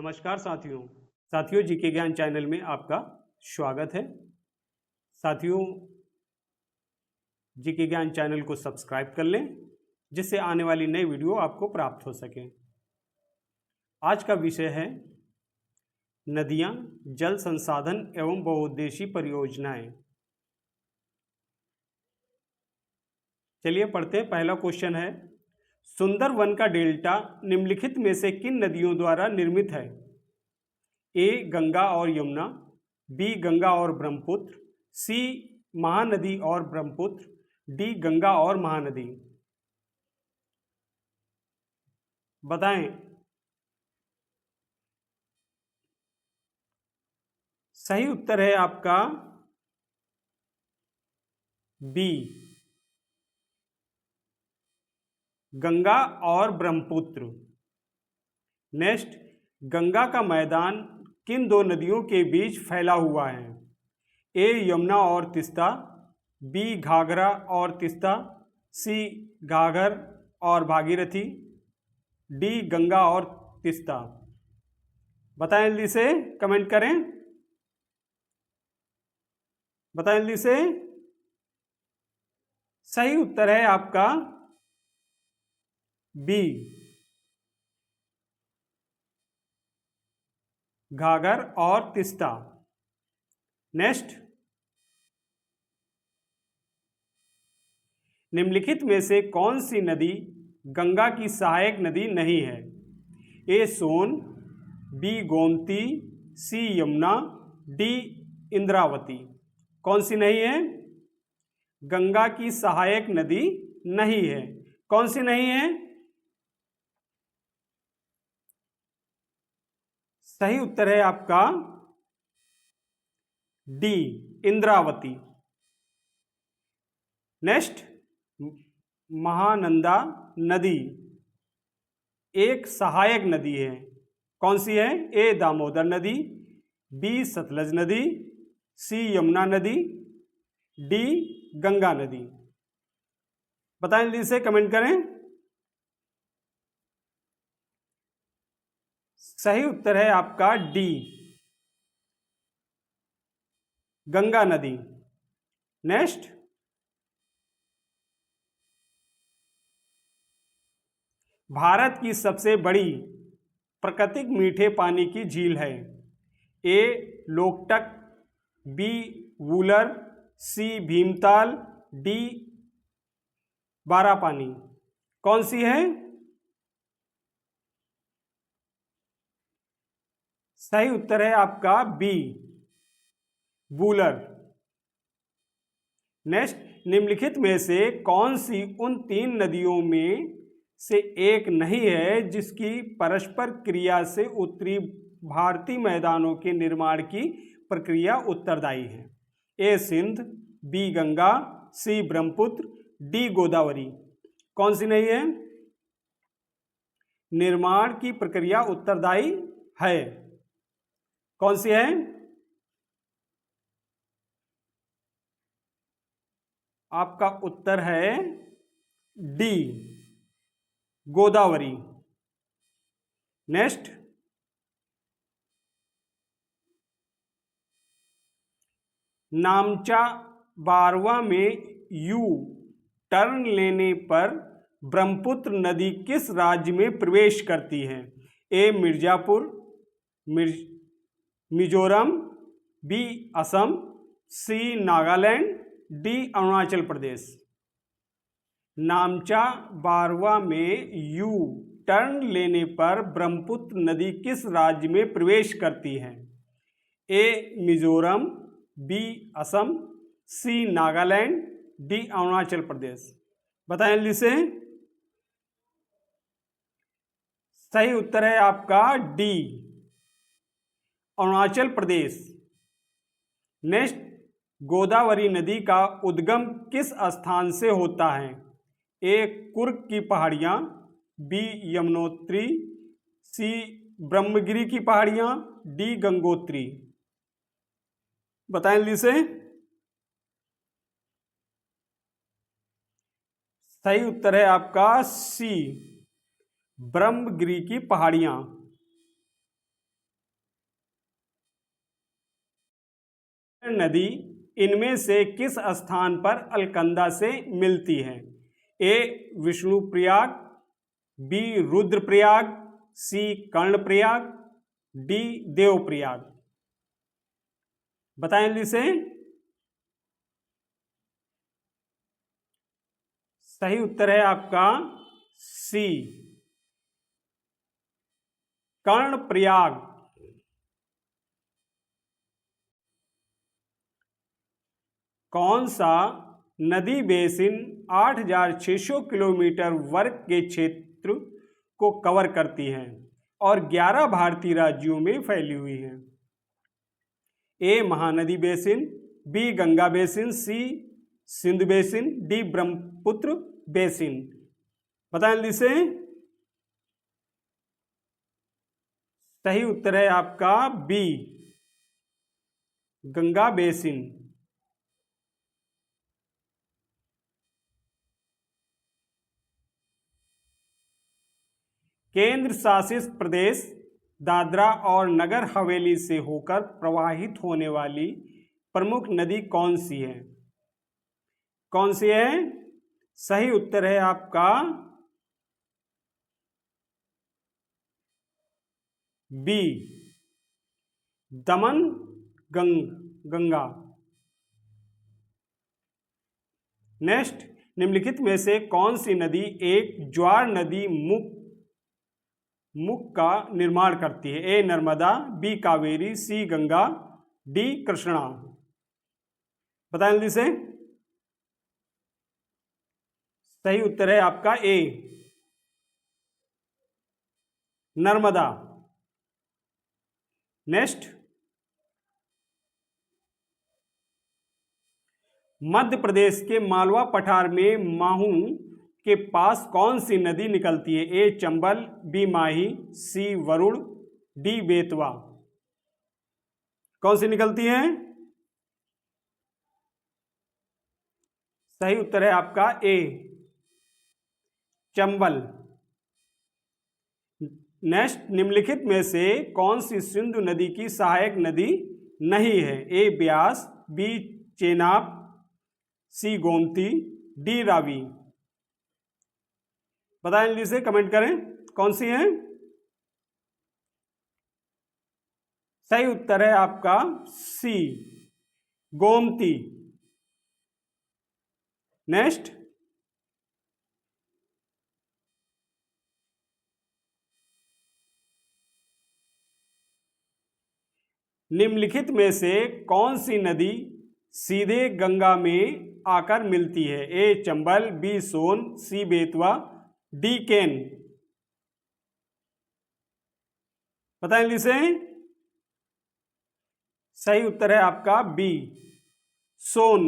नमस्कार साथियों जीके ज्ञान चैनल में आपका स्वागत है। साथियों, जीके ज्ञान चैनल को सब्सक्राइब कर लें जिससे आने वाली नई वीडियो आपको प्राप्त हो सके। आज का विषय है नदियां, जल संसाधन एवं बहुउद्देशीय परियोजनाएं। चलिए पढ़ते हैं। पहला क्वेश्चन है, सुंदरवन का डेल्टा निम्नलिखित में से किन नदियों द्वारा निर्मित है? ए गंगा और यमुना, बी गंगा और ब्रह्मपुत्र, सी महानदी और ब्रह्मपुत्र, डी गंगा और महानदी। बताएं। सही उत्तर है आपका बी, गंगा और ब्रह्मपुत्र। नेक्स्ट, गंगा का मैदान किन दो नदियों के बीच फैला हुआ है? ए यमुना और तीस्ता, बी घाघरा और तीस्ता, सी घाघर और भागीरथी, डी गंगा और तीस्ता। बताएं जल्दी से, कमेंट करें। बताएं जल्दी से। सही उत्तर है आपका बी, घाघर और तीस्ता। नेक्स्ट, निम्नलिखित में से कौन सी नदी गंगा की सहायक नदी नहीं है? ए सोन, बी गोमती, सी यमुना, डी इंद्रावती। कौन सी नहीं है? गंगा की सहायक नदी नहीं है। कौन सी नहीं है? सही उत्तर है आपका डी, इंद्रावती। नेक्स्ट, महानंदा नदी एक सहायक नदी है। कौन सी है? ए दामोदर नदी, बी सतलज नदी, सी यमुना नदी, डी गंगा नदी। बताएं जल्दी से, कमेंट करें। सही उत्तर है आपका डी, गंगा नदी। नेक्स्ट, भारत की सबसे बड़ी प्राकृतिक मीठे पानी की झील है? ए लोकटक, बी वूलर, सी भीमताल, डी बारापानी। कौन सी है? सही उत्तर है आपका बी, वूलर। नेक्स्ट, निम्नलिखित में से कौन सी उन तीन नदियों में से एक नहीं है जिसकी परस्पर क्रिया से उत्तरी भारतीय मैदानों के निर्माण की प्रक्रिया उत्तरदायी है? ए सिंध, बी गंगा, सी ब्रह्मपुत्र, डी गोदावरी। कौन सी नहीं है? निर्माण की प्रक्रिया उत्तरदायी है। कौन सी है? आपका उत्तर है डी, गोदावरी। नेक्स्ट, नामचा बारवा में यू टर्न लेने पर ब्रह्मपुत्र नदी किस राज्य में प्रवेश करती है? ए मिर्जापुर, मिजोरम, बी असम, सी नागालैंड, डी अरुणाचल प्रदेश। नामचा बारवा में यू टर्न लेने पर ब्रह्मपुत्र नदी किस राज्य में प्रवेश करती है? ए मिजोरम, बी असम, सी नागालैंड, डी अरुणाचल प्रदेश। बताएं जल्दी से। सही उत्तर है आपका डी, अरुणाचल प्रदेश। नेक्स्ट, गोदावरी नदी का उद्गम किस स्थान से होता है? ए कुर्ग की पहाड़ियां, बी यमुनोत्री, सी ब्रह्मगिरी की पहाड़ियां, डी गंगोत्री। बताएं जल्दी से। सही उत्तर है आपका सी, ब्रह्मगिरी की पहाड़ियां। नदी इनमें से किस स्थान पर अलकनंदा से मिलती है? ए विष्णुप्रयाग, बी रुद्रप्रयाग, सी कर्णप्रयाग, डी देवप्रयाग। बताएं जल्दी से। सही उत्तर है आपका सी कर्णप्रयाग। कौन सा नदी बेसिन 8,600 किलोमीटर वर्ग के क्षेत्र को कवर करती है और 11 भारतीय राज्यों में फैली हुई है? A Mahanadi basin, B Ganga basin, C Sindhu basin, D Brahmaputra basin. बताएं जल्दी से। सही उत्तर है आपका बी गंगा बेसिन। केंद्र शासित प्रदेश दादरा और नगर हवेली से होकर प्रवाहित होने वाली प्रमुख नदी कौन सी है? कौन सी है? सही उत्तर है आपका बी दमन गंगा। नेक्स्ट, निम्नलिखित में से कौन सी नदी एक ज्वार नदी मुख का निर्माण करती है? ए नर्मदा, बी कावेरी, सी गंगा, डी कृष्णा। बताएं जल्दी से। सही उत्तर है आपका ए नर्मदा। नेक्स्ट, मध्य प्रदेश के मालवा पठार में माहू के पास कौन सी नदी निकलती है? ए चंबल, बी माही, सी वरुण, डी बेतवा। कौन सी निकलती है? सही उत्तर है आपका ए चंबल। नेक्स्ट, निम्नलिखित में से कौन सी सिंधु नदी की सहायक नदी नहीं है? ए ब्यास, बी चेनाब, सी गोमती, डी रावी। बताएं जल्दी से, कमेंट करें कौन सी है। सही उत्तर है आपका सी गोमती। नेक्स्ट, निम्नलिखित में से कौन सी नदी सीधे गंगा में आकर मिलती है? ए चंबल, बी सोन, सी बेतवा, डी केन। बताएं जल्दी से। सही उत्तर है आपका बी सोन।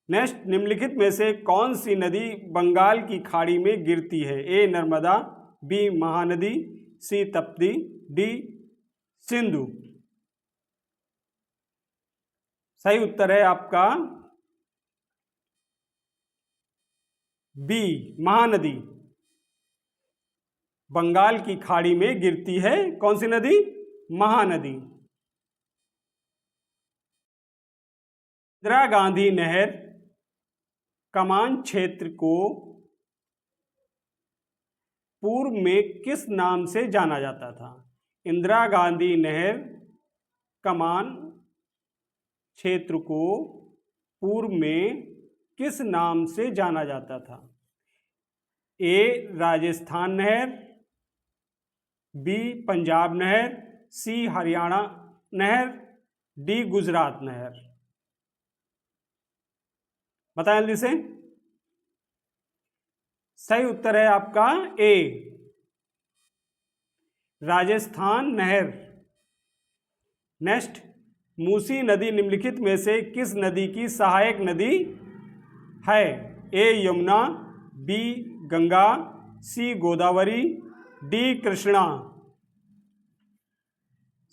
नेक्स्ट, निम्नलिखित में से कौन सी नदी बंगाल की खाड़ी में गिरती है? ए नर्मदा, बी महानदी, सी तप्ती, डी सिंधु। सही उत्तर है आपका बी महानदी। बंगाल की खाड़ी में गिरती है कौन सी नदी? महानदी। इंदिरा गांधी नहर कमान क्षेत्र को पूर्व में किस नाम से जाना जाता था? इंदिरा गांधी नहर कमान क्षेत्र को पूर्व में किस नाम से जाना जाता था? ए राजस्थान नहर, बी पंजाब नहर, सी हरियाणा नहर, डी गुजरात नहर। बताएं जल्दी से। सही उत्तर है आपका ए राजस्थान नहर। नेक्स्ट, मूसी नदी निम्नलिखित में से किस नदी की सहायक नदी है? ए यमुना, बी गंगा, सी गोदावरी, डी कृष्णा।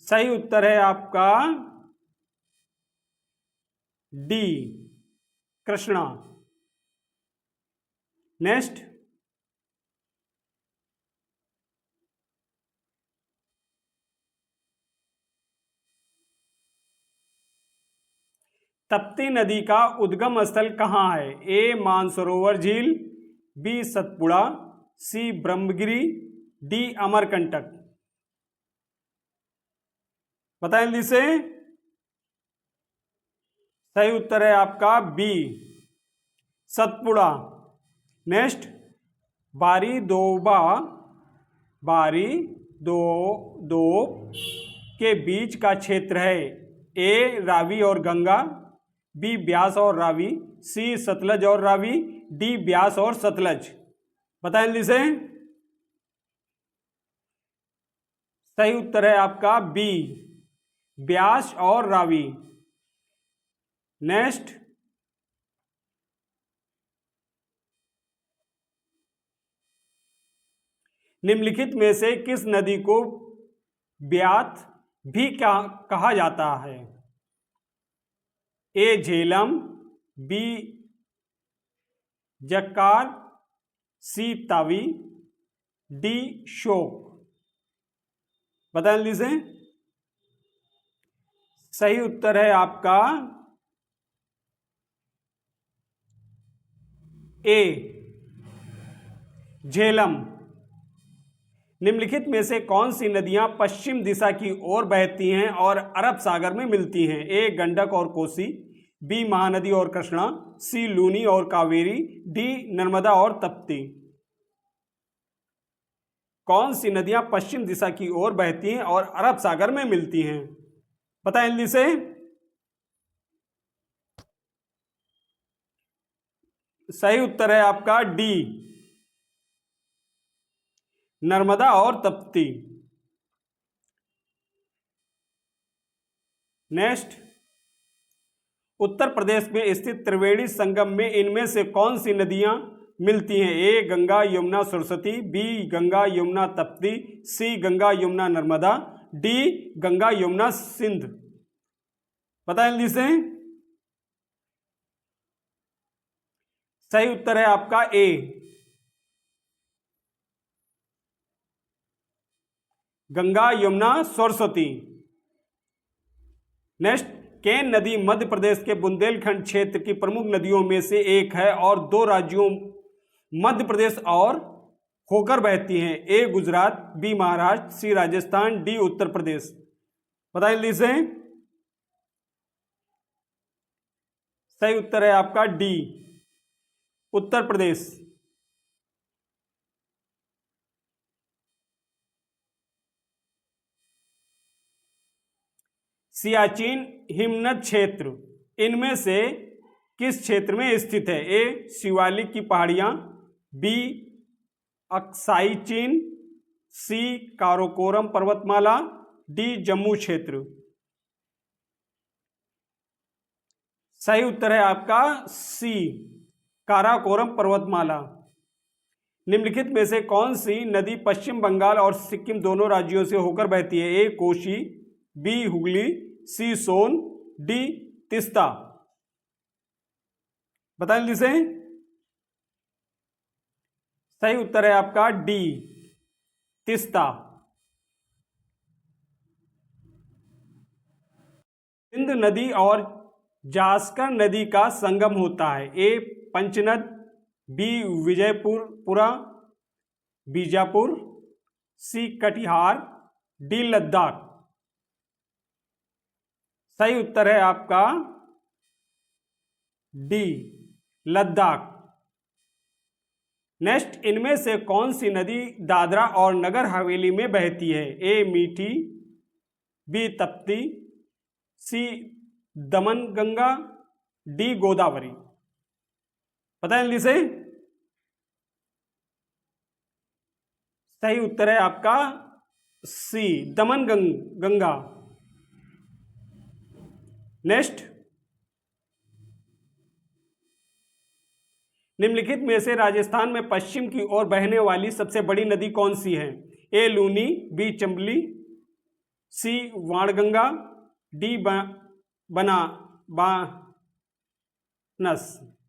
सही उत्तर है आपका डी कृष्णा। नेक्स्ट, तप्ती नदी का उद्गम स्थल कहाँ है? ए मानसरोवर झील, बी सतपुड़ा, सी ब्रह्मगिरी, डी अमरकंटक। बताएं जल्दी से। सही उत्तर है आपका बी सतपुड़ा। नेक्स्ट, बारी दो के बीच का क्षेत्र है। ए रावी और गंगा, बी ब्यास और रावी, सी सतलज और रावी, डी ब्यास और सतलज। बताएं जल्दी से। सही उत्तर है आपका बी ब्यास और रावी। नेक्स्ट, निम्नलिखित में से किस नदी को ब्यात भी कहा जाता है? ए झेलम, बी जक्कार, सी तावी, डी शोक। बताएं जल्दी से। सही उत्तर है आपका ए झेलम। निम्नलिखित में से कौन सी नदियां पश्चिम दिशा की ओर बहती हैं और अरब सागर में मिलती हैं? ए गंडक और कोसी, बी महानदी और कृष्णा, सी लूनी और कावेरी, डी नर्मदा और तप्ती। कौन सी नदियां पश्चिम दिशा की ओर बहती हैं और अरब सागर में मिलती हैं? बताएं जल्दी से। सही उत्तर है आपका डी नर्मदा और तप्ती। नेक्स्ट, उत्तर प्रदेश में स्थित त्रिवेणी संगम में इनमें से कौन सी नदियां मिलती हैं? ए गंगा यमुना सरस्वती, बी गंगा यमुना तप्ती, सी गंगा यमुना नर्मदा, डी गंगा यमुना सिंध। बताएं जल्दी से। सही उत्तर है आपका ए गंगा यमुना सरस्वती। नेक्स्ट, केन नदी मध्य प्रदेश के बुंदेलखंड क्षेत्र की प्रमुख नदियों में से एक है और दो राज्यों मध्य प्रदेश और होकर बहती हैं। ए गुजरात, बी महाराष्ट्र, सी राजस्थान, डी उत्तर प्रदेश। बताइए जल्दी से। सही उत्तर है आपका डी उत्तर प्रदेश। सियाचिन हिमनद क्षेत्र इनमें से किस क्षेत्र में स्थित है? ए शिवालिक की पहाड़ियां, बी अक्साई चीन, सी काराकोरम पर्वतमाला, डी जम्मू क्षेत्र। सही उत्तर है आपका सी काराकोरम पर्वतमाला। निम्नलिखित में से कौन सी नदी पश्चिम बंगाल और सिक्किम दोनों राज्यों से होकर बहती है? ए कोशी, बी हुगली, सी सोन, डी तिस्ता। बताएं जल्दी से। सही उत्तर है आपका डी तिस्ता। सिंध नदी और जास्कर नदी का संगम होता है। ए पंचनद, बी विजयपुरा बीजापुर, सी कटिहार, डी लद्दाख। सही उत्तर है आपका डी लद्दाख। नेक्स्ट, इनमें से कौन सी नदी दादरा और नगर हवेली में बहती है? ए मीठी, बी तप्ती, सी दमन गंगा, डी गोदावरी। पता है जल्दी से। सही उत्तर है आपका सी दमन गंगा। नेक्स्ट, निम्नलिखित में से राजस्थान में पश्चिम की ओर बहने वाली सबसे बड़ी नदी कौन सी है? ए लूनी, बी चंबली, सी वाणगंगा, डी बानस।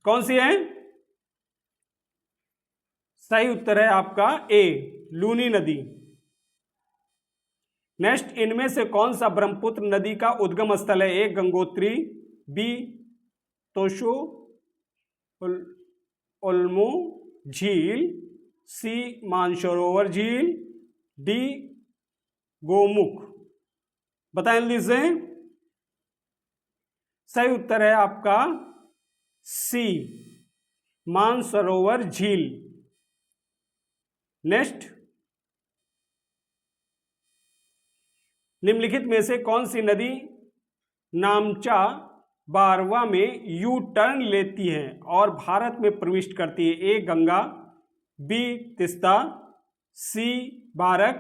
कौन सी है? सही उत्तर है आपका ए लूनी नदी। नेक्स्ट, इनमें से कौन सा ब्रह्मपुत्र नदी का उद्गम स्थल है? ए गंगोत्री, बी तोशो ओल्मो झील, सी मानसरोवर झील, डी गोमुख। बताएं जल्दी से। सही उत्तर है आपका सी मानसरोवर झील। नेक्स्ट, निम्नलिखित में से कौन सी नदी नामचा बारवा में यू टर्न लेती है और भारत में प्रविष्ट करती है? ए गंगा, बी तिस्ता, सी बारक,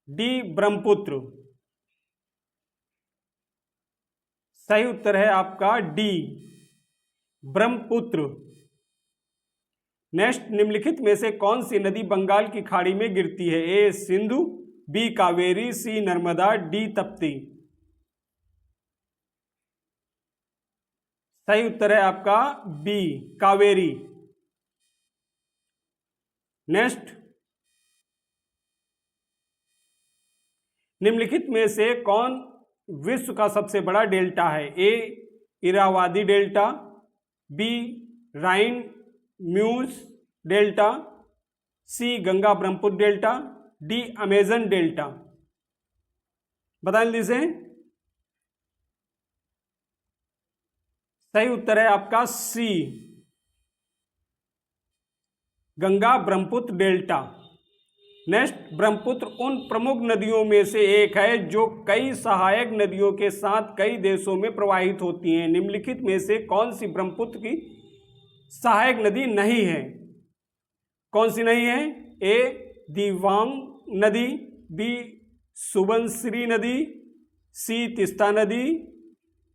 डी ब्रह्मपुत्र। सही उत्तर है आपका डी ब्रह्मपुत्र। नेक्स्ट, निम्नलिखित में से कौन सी नदी बंगाल की खाड़ी में गिरती है? ए सिंधु, बी कावेरी, सी नर्मदा, डी तप्ती। सही उत्तर है आपका बी कावेरी। नेक्स्ट, निम्नलिखित में से कौन विश्व का सबसे बड़ा डेल्टा है? A Irrawaddy delta, B Rhine Meuse delta, C Ganga Brahmaputra delta, D Amazon delta. बता दीजिए। सही उत्तर है आपका C Ganga Brahmaputra delta. Next, Brahmaputra उन प्रमुख नदियों में से एक है जो कई सहायक नदियों के साथ कई देशों में प्रवाहित होती हैं। निम्नलिखित में से कौन सी ब्रह्मपुत्र की सहायक नदी नहीं है? कौन सी नहीं है? ए दिवांग नदी, बी सुबनसिरी नदी, सी तिस्ता नदी,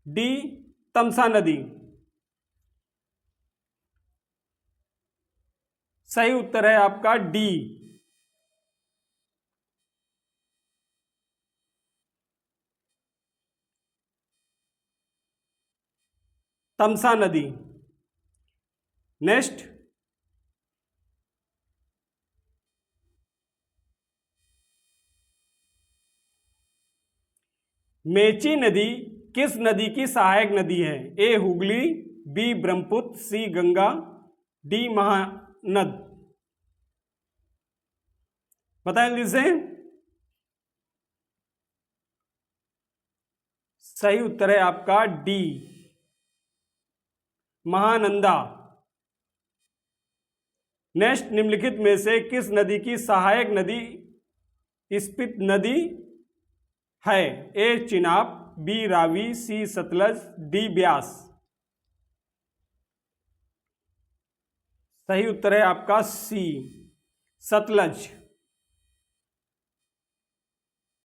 डी तमसा नदी। सही उत्तर है आपका डी तमसा नदी। नेक्स्ट, मेची नदी किस नदी की सहायक नदी है? ए हुगली, बी ब्रह्मपुत्र, सी गंगा, डी महानद। बताएं जल्दी से। सही उत्तर है आपका डी महानंदा। नेक्स्ट, निम्नलिखित में से किस नदी की सहायक नदी स्पित नदी है? ए चिनाब, बी रावी, सी सतलज, डी ब्यास। सही उत्तर है आपका सी सतलज।